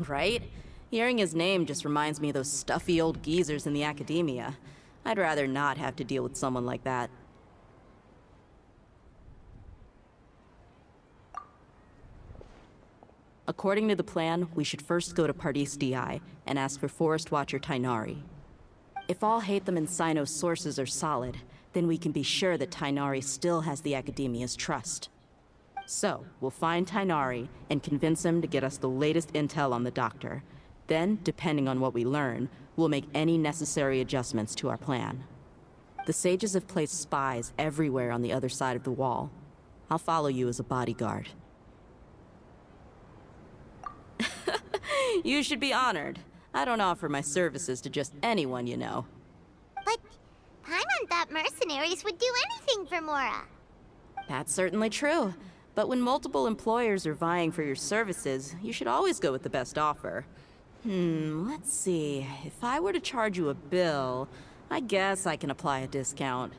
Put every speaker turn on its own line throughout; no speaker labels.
Right? Hearing his name just reminds me of those stuffy old geezers in the academia. I'd rather not have to deal with someone like that. According to the plan, we should first go to Pardis DI and ask for Forest Watcher Tainari. If all Hatham and Sino's sources are solid, then we can be sure that Tainari still has the Academia's trust. So, we'll find Tainari and convince him to get us the latest intel on the Doctor. Then, depending on what we learn, we'll make any necessary adjustments to our plan. The sages have placed spies everywhere on the other side of the wall. I'll follow you as a bodyguard. You should be honored. I don't offer my services to just anyone you know.
But Paimon thought mercenaries would do anything for Mora.
That's certainly true. But when multiple employers are vying for your services, you should always go with the best offer. Let's see. If I were to charge you a bill, I guess I can apply a discount.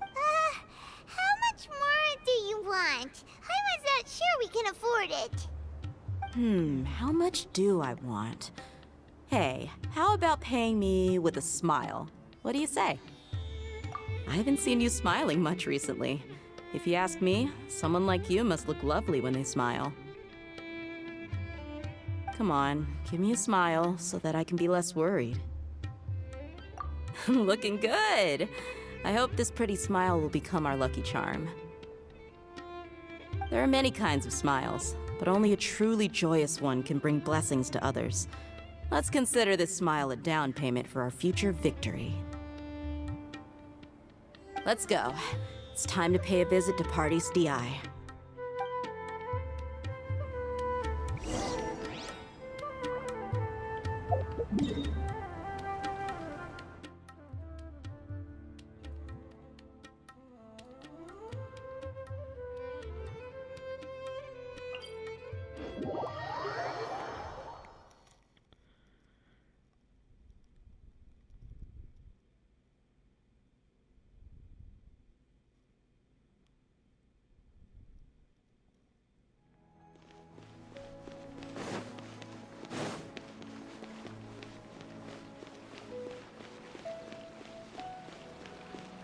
How much more do you want? Paimon's not sure we can afford it.
How much do I want? Hey, how about paying me with a smile? What do you say? I haven't seen you smiling much recently. If you ask me, someone like you must look lovely when they smile. Come on, give me a smile so that I can be less worried. Looking good! I hope this pretty smile will become our lucky charm. There are many kinds of smiles, but only a truly joyous one can bring blessings to others. Let's consider this smile a down payment for our future victory. Let's go. It's time to pay a visit to Pardis DI.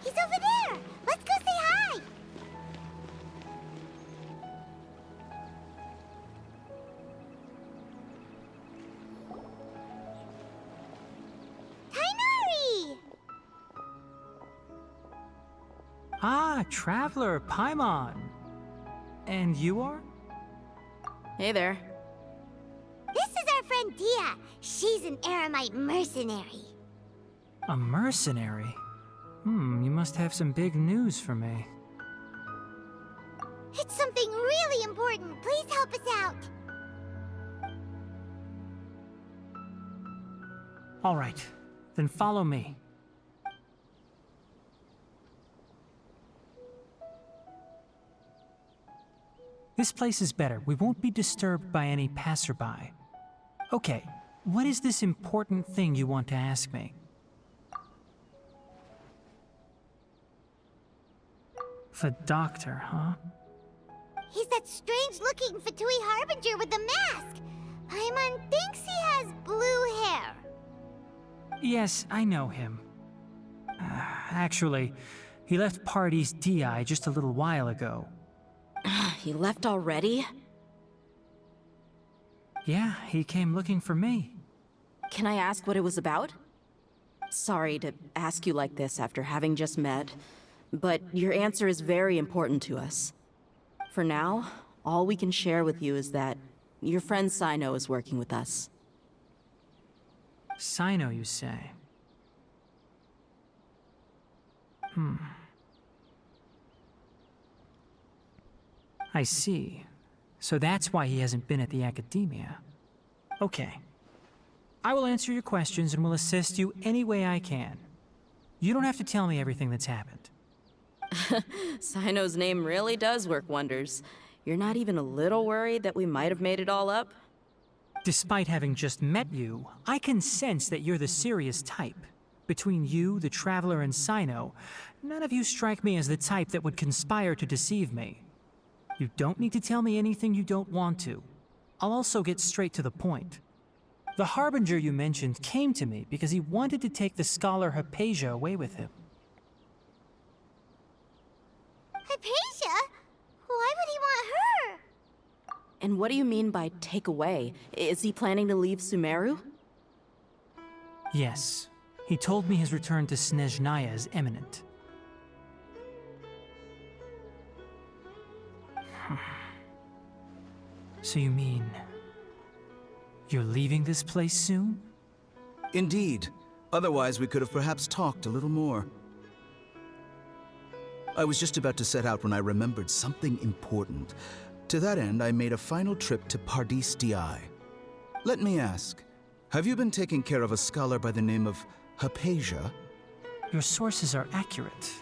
He's over there! Let's go say hi! Tainari!
Ah, Traveler, Paimon. And you are?
Hey there.
This is our friend Dia. She's an Aramite mercenary.
A mercenary? You must have some big news for me.
It's something really important. Please help us out.
All right, then follow me. This place is better. We won't be disturbed by any passerby. Okay, what is this important thing you want to ask me? The Doctor, huh?
He's that strange-looking Fatui Harbinger with the mask. Paimon thinks he has blue hair.
Yes, I know him. Actually, he left Pardis DI just a little while ago.
He left already?
Yeah, he came looking for me.
Can I ask what it was about? Sorry to ask you like this after having just met, but your answer is very important to us. For now, all we can share with you is that your friend Sino is working with us.
Sino, you say? I see. So that's why he hasn't been at the Academia. Okay. I will answer your questions and will assist you any way I can. You don't have to tell me everything that's happened.
Sino's name really does work wonders. You're not even a little worried that we might have made it all up?
Despite having just met you, I can sense that you're the serious type. Between you, the Traveler, and Sino, none of you strike me as the type that would conspire to deceive me. You don't need to tell me anything you don't want to. I'll also get straight to the point. The Harbinger you mentioned came to me because he wanted to take the scholar Hypatia away with him.
Hypatia? Why would he want her?
And what do you mean by take away? Is he planning to leave Sumeru?
Yes. He told me his return to Snezhnaya is imminent. So you mean... you're leaving this place soon?
Indeed. Otherwise, we could have perhaps talked a little more. I was just about to set out when I remembered something important. To that end, I made a final trip to Pardis Di. Let me ask, have you been taking care of a scholar by the name of Hypatia?
Your sources are accurate.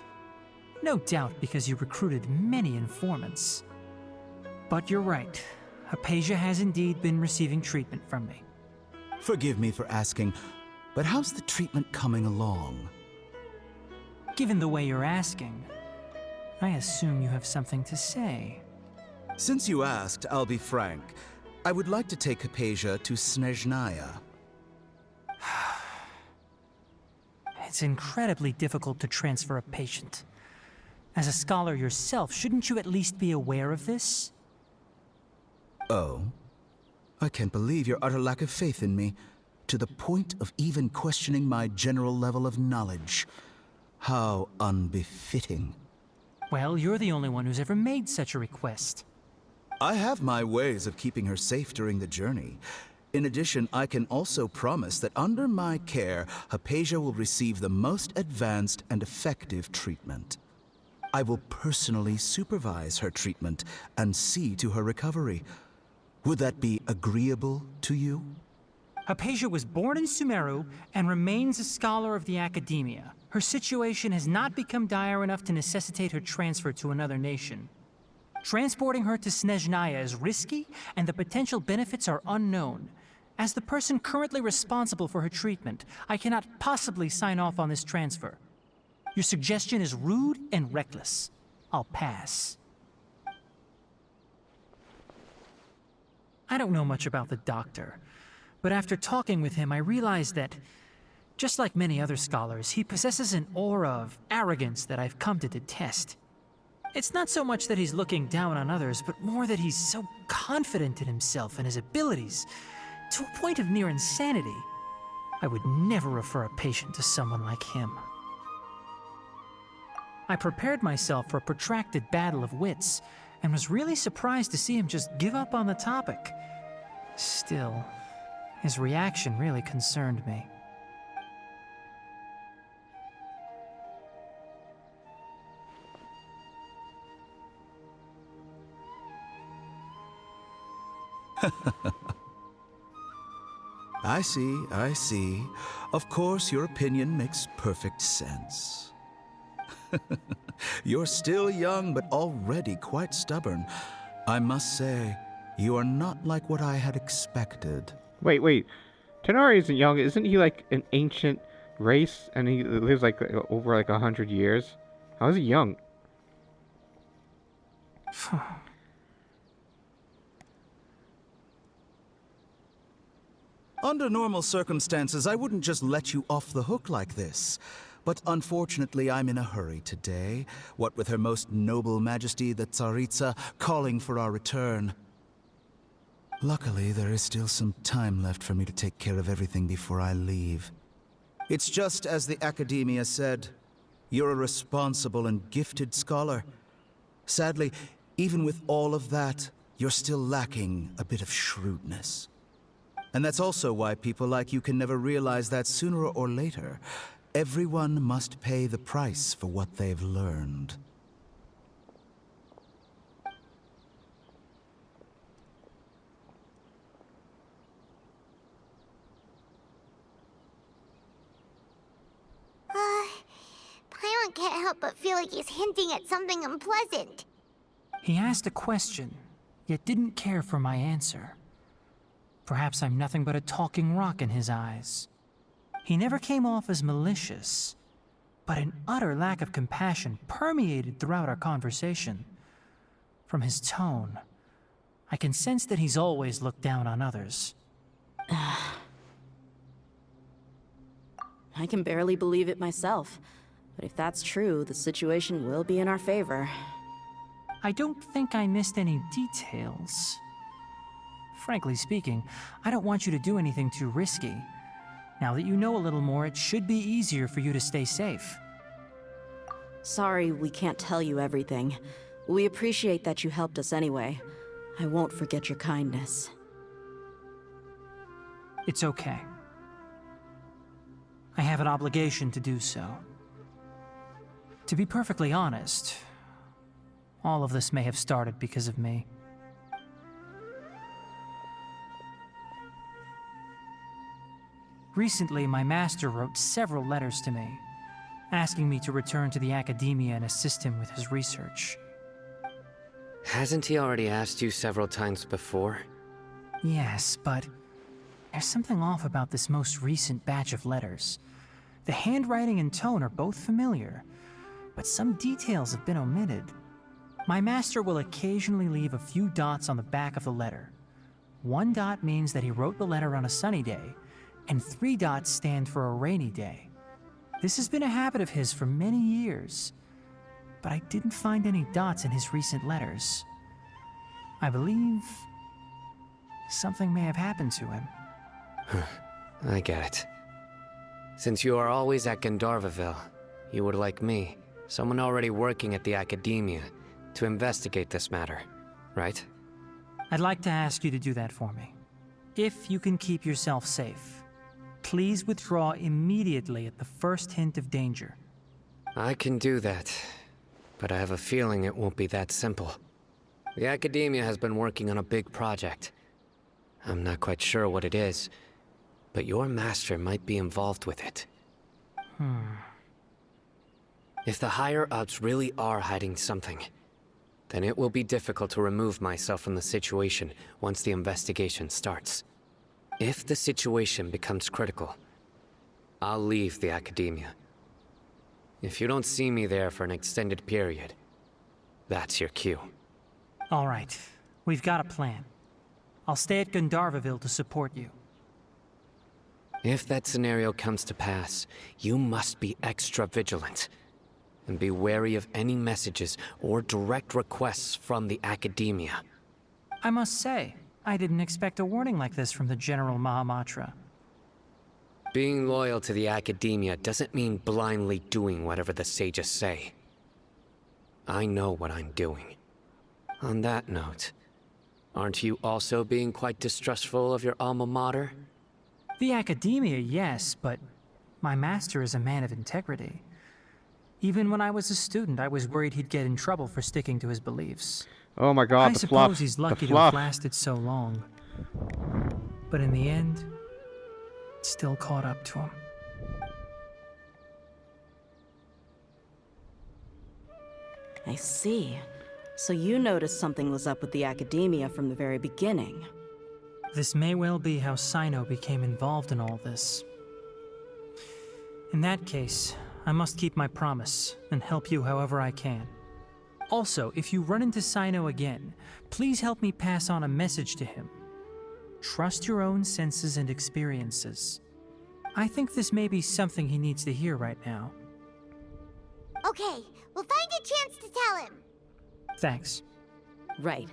No doubt because you recruited many informants. But you're right. Hypatia has indeed been receiving treatment from me.
Forgive me for asking, but how's the treatment coming along?
Given the way you're asking, I assume you have something to say.
Since you asked, I'll be frank. I would like to take Hypatia to Snezhnaya.
It's incredibly difficult to transfer a patient. As a scholar yourself, shouldn't you at least be aware of this?
Oh? I can't believe your utter lack of faith in me, to the point of even questioning my general level of knowledge. How unbefitting.
Well, you're the only one who's ever made such a request.
I have my ways of keeping her safe during the journey. In addition, I can also promise that under my care, Hypatia will receive the most advanced and effective treatment. I will personally supervise her treatment and see to her recovery. Would that be agreeable to you?
Hypatia was born in Sumeru and remains a scholar of the Academia. Her situation has not become dire enough to necessitate her transfer to another nation. Transporting her to Snezhnaya is risky, and the potential benefits are unknown. As the person currently responsible for her treatment, I cannot possibly sign off on this transfer. Your suggestion is rude and reckless. I'll pass. I don't know much about the doctor, but after talking with him, I realized that, just like many other scholars, he possesses an aura of arrogance that I've come to detest. It's not so much that he's looking down on others, but more that he's so confident in himself and his abilities, to a point of near insanity. I would never refer a patient to someone like him. I prepared myself for a protracted battle of wits, and was really surprised to see him just give up on the topic. Still, his reaction really concerned me.
I see. Of course, your opinion makes perfect sense. You're still young, but already quite stubborn. I must say, you are not like what I had expected.
Wait. Tighnari isn't young. Isn't he like an ancient race and he lives like over like 100 years? How is he young?
Under normal circumstances, I wouldn't just let you off the hook like this. But unfortunately, I'm in a hurry today, what with Her Most Noble Majesty the Tsaritsa calling for our return. Luckily, there is still some time left for me to take care of everything before I leave. It's just as the Academia said, you're a responsible and gifted scholar. Sadly, even with all of that, you're still lacking a bit of shrewdness. And that's also why people like you can never realize that sooner or later, everyone must pay the price for what they've learned.
Paimon can't help but feel like he's hinting at something unpleasant.
He asked a question, yet didn't care for my answer. Perhaps I'm nothing but a talking rock in his eyes. He never came off as malicious, but an utter lack of compassion permeated throughout our conversation. From his tone, I can sense that he's always looked down on others.
I can barely believe it myself. But if that's true, the situation will be in our favor.
I don't think I missed any details. Frankly speaking, I don't want you to do anything too risky. Now that you know a little more, it should be easier for you to stay safe.
Sorry we can't tell you everything. We appreciate that you helped us anyway. I won't forget your kindness.
It's okay. I have an obligation to do so. To be perfectly honest, all of this may have started because of me. Recently, my master wrote several letters to me, asking me to return to the academia and assist him with his research.
Hasn't he already asked you several times before?
Yes, but there's something off about this most recent batch of letters. The handwriting and tone are both familiar, but some details have been omitted. My master will occasionally leave a few dots on the back of the letter. 1 dot means that he wrote the letter on a sunny day, and 3 dots stand for a rainy day. This has been a habit of his for many years, but I didn't find any dots in his recent letters. I believe something may have happened to him.
I get it. Since you are always at Gandharvaville, you would like me, someone already working at the academia, to investigate this matter, right?
I'd like to ask you to do that for me. If you can keep yourself safe, please withdraw immediately at the first hint of danger.
I can do that, but I have a feeling it won't be that simple. The academia has been working on a big project. I'm not quite sure what it is, but your master might be involved with it. If the higher-ups really are hiding something, then it will be difficult to remove myself from the situation once the investigation starts. If the situation becomes critical, I'll leave the academia. If you don't see me there for an extended period, that's your cue.
All right, we've got a plan. I'll stay at Gandharvaville to support you.
If that scenario comes to pass, you must be extra vigilant. And be wary of any messages or direct requests from the academia.
I must say, I didn't expect a warning like this from the General Mahamatra.
Being loyal to the academia doesn't mean blindly doing whatever the sages say. I know what I'm doing. On that note, aren't you also being quite distrustful of your alma mater?
The academia, yes, but my master is a man of integrity. Even when I was a student, I was worried he'd get in trouble for sticking to his beliefs.
Oh my god,
I
the
suppose
fluff.
he's
The
lucky to
fluff.
have lasted so long. But in the end, it still caught up to him.
I see. So you noticed something was up with the academia from the very beginning.
This may well be how Sino became involved in all this. In that case, I must keep my promise and help you however I can. Also, if you run into Sino again, please help me pass on a message to him. Trust your own senses and experiences. I think this may be something he needs to hear right now.
Okay, we'll find a chance to tell him.
Thanks.
Right.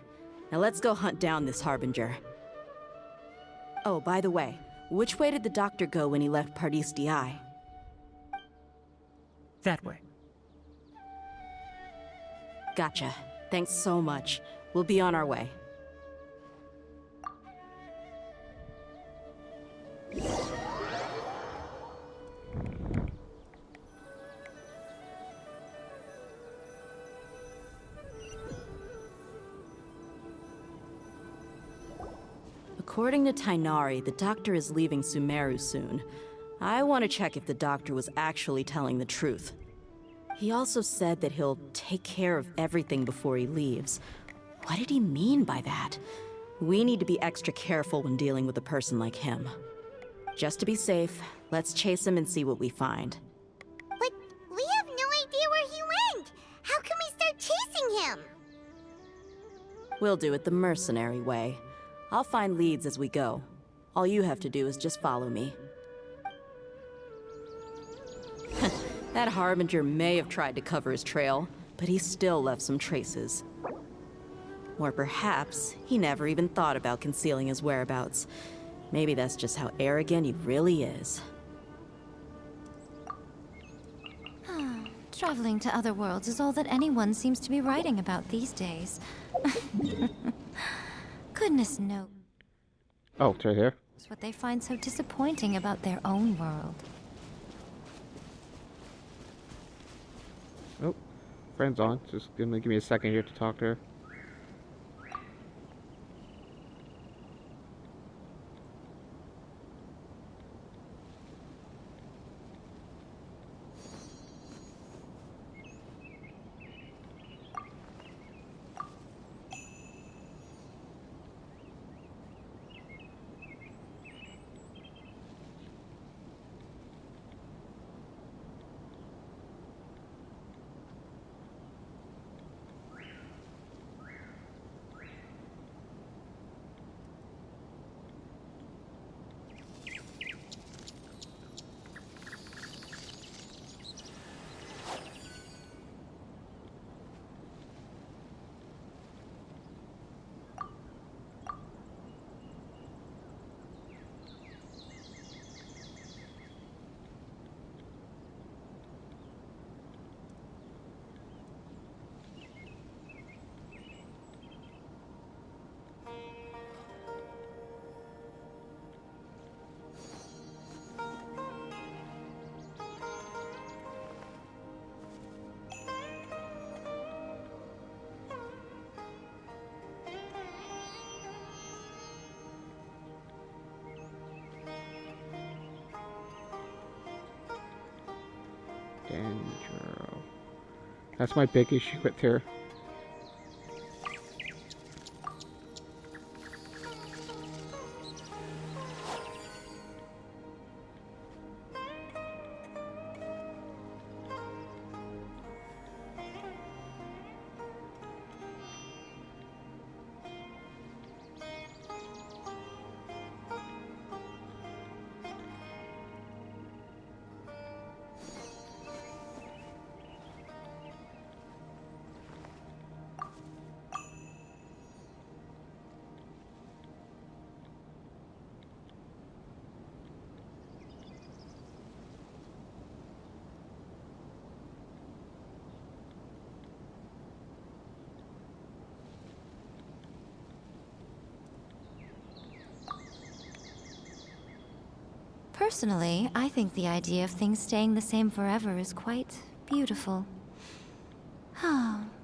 Now let's go hunt down this Harbinger. Oh, by the way, which way did the doctor go when he left Paradis DI?
That way.
Gotcha. Thanks so much. We'll be on our way. According to Tainari, the doctor is leaving Sumeru soon. I want to check if the doctor was actually telling the truth. He also said that he'll take care of everything before he leaves. What did he mean by that? We need to be extra careful when dealing with a person like him. Just to be safe, let's chase him and see what we find.
But we have no idea where he went. How can we start chasing him?
We'll do it the mercenary way. I'll find leads as we go. All you have to do is just follow me. That Harbinger may have tried to cover his trail, but he still left some traces. Or perhaps he never even thought about concealing his whereabouts. Maybe that's just how arrogant he really is.
Traveling to other worlds is all that anyone seems to be writing about these days. Goodness knows
Oh, it's right here.
what they find so disappointing about their own world.
Oh, friend's on. Just gonna give me a second here to talk to her. Danger. That's my big issue with her.
Personally, I think the idea of things staying the same forever is quite beautiful.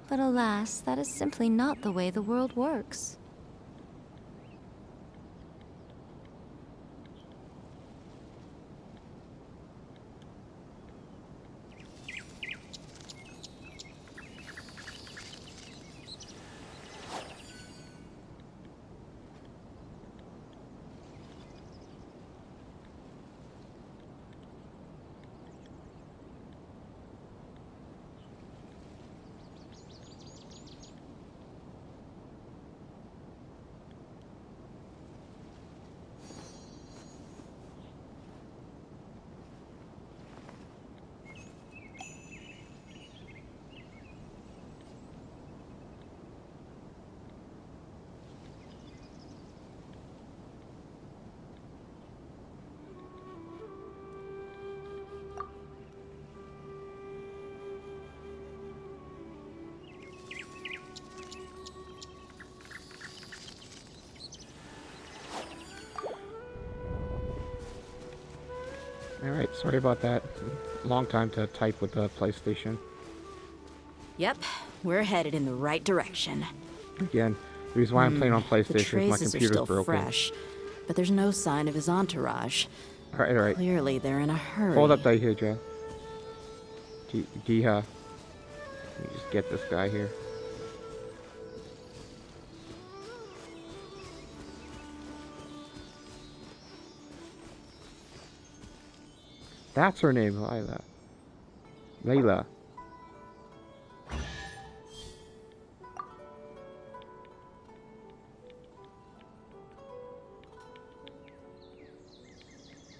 But alas, that is simply not the way the world works. Alright, sorry about that. Long time to type with the PlayStation.
Yep, we're headed in the right direction.
Again, the reason why I'm playing on
The
PlayStation is my
traces are
computer's
still
broken.
fresh, but there's no sign of his entourage.
Alright.
Clearly, they're in a hurry.
Hold up right here, Jen. Let me just get this guy here. That's her name, Layla. Layla.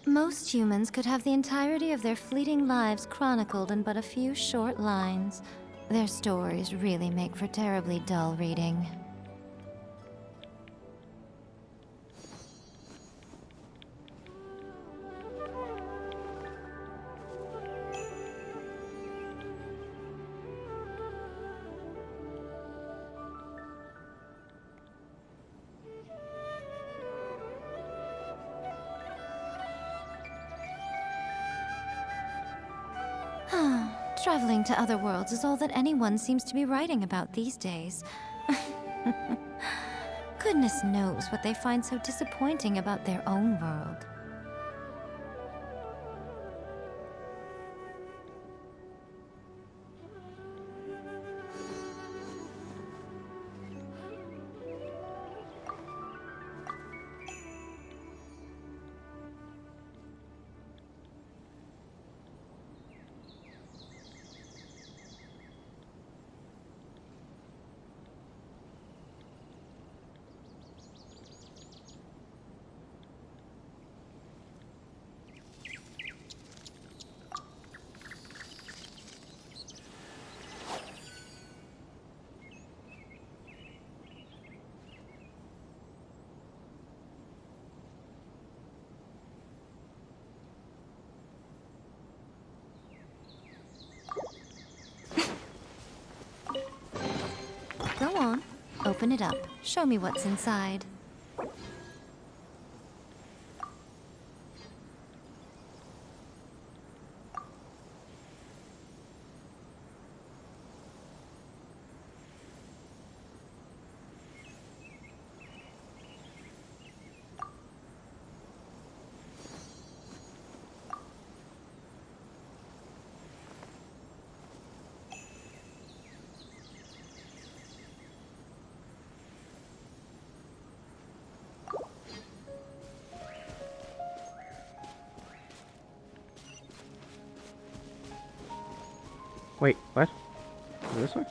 Most humans could have the entirety of their fleeting lives chronicled in but a few short lines. Their stories really make for terribly dull reading. Traveling to other worlds is all that anyone seems to be writing about these days. Goodness knows what they find so disappointing about their own world. Go on, open it up. Show me what's inside.
Wait, what? This way?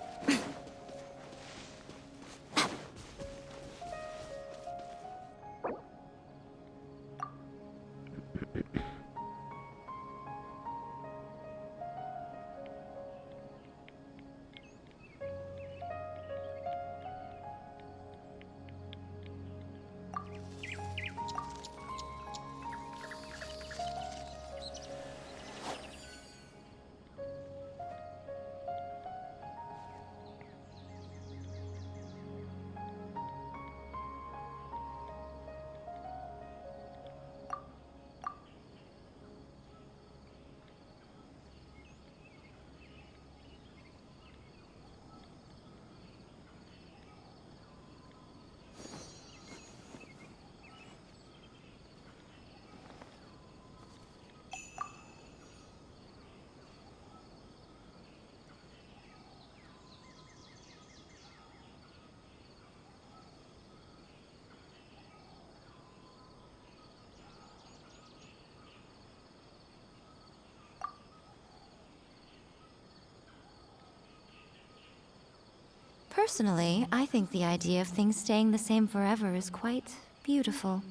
Personally, I think the idea of things staying the same forever is quite beautiful.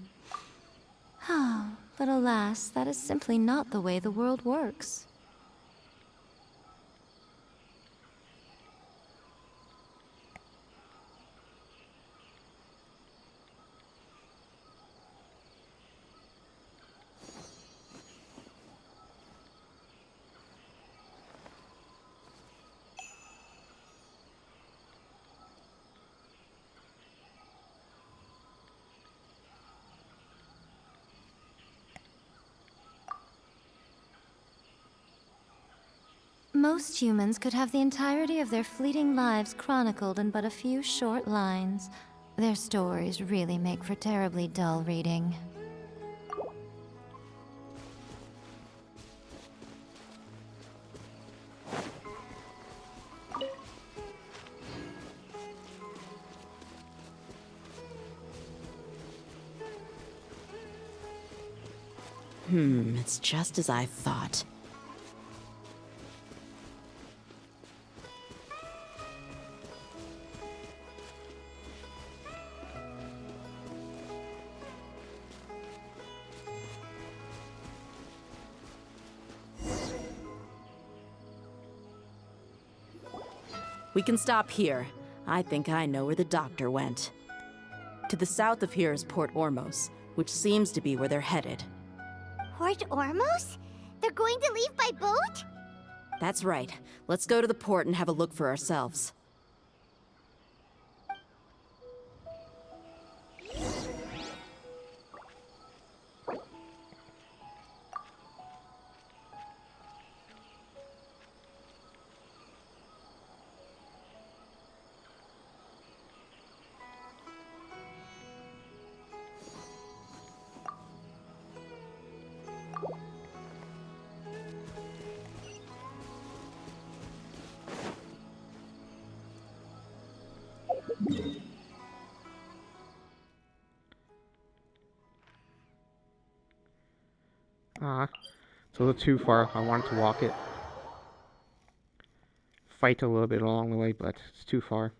But alas, that is simply not the way the world works. Most humans could have the entirety of their fleeting lives chronicled in but a few short lines. Their stories really make for terribly dull reading.
It's just as I thought. We can stop here. I think I know where the doctor went. To the south of here is Port Ormos, which seems to be where they're headed.
Port Ormos? They're going to leave by boat?
That's right. Let's go to the port and have a look for ourselves.
It's a little too far. I wanted to walk it. Fight a little bit along the way, but it's too far.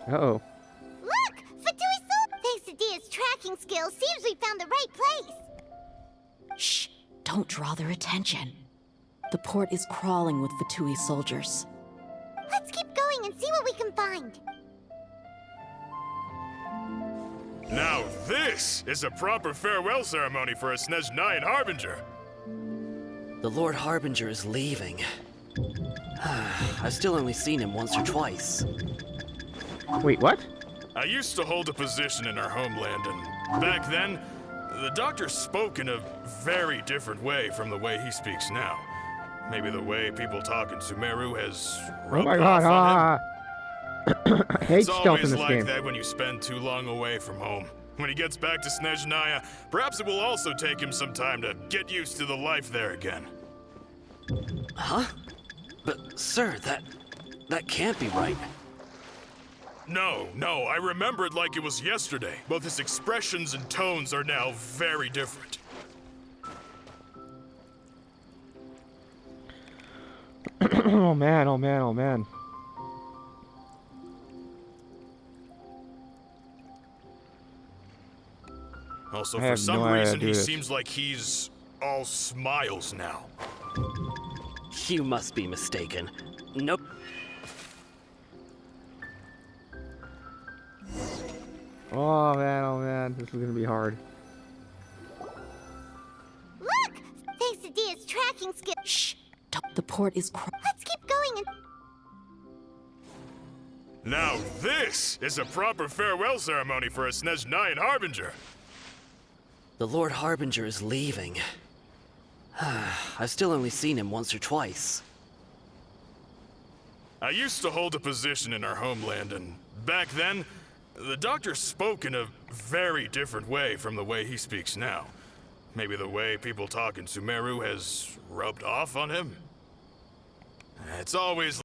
Uh-oh.
Look! Fatui Sol! Thanks to Dia's tracking skills, seems we found the right place.
Shh! Don't draw their attention. The port is crawling with Fatui soldiers.
Let's keep going and see what we can find.
Now this is a proper farewell ceremony for a Snezhnayan Harbinger.
The Lord Harbinger is leaving. I've still only seen him once or twice.
Wait, what?
I used to hold a position in our homeland, and back then, the doctor spoke in a very different way from the way he speaks now. Maybe the way people talk in Sumeru has rubbed off on him.
I hate
It's
stealth in
always
this
like
game.
that when you spend too long away from home. When he gets back to Snezhnaya, perhaps it will also take him some time to get used to the life there again.
Huh? But, sir, that can't be right.
No, I remember it like it was yesterday. Both his expressions and tones are now very different.
Oh man, oh man, oh man.
Also,
I
for
have
some
no idea how to
reason,
do
he
this.
seems like he's all smiles now.
You must be mistaken. Nope.
Oh man, this is gonna be hard.
Look! Thanks to Dia's tracking skills.
Shh! The port is
Let's keep going and...
Now this is a proper farewell ceremony for a Snezhnayan Harbinger.
The Lord Harbinger is leaving. I've still only seen him once or twice.
I used to hold a position in our homeland, and back then, the doctor spoke in a very different way from the way he speaks now. Maybe the way people talk in Sumeru has rubbed off on him? It's always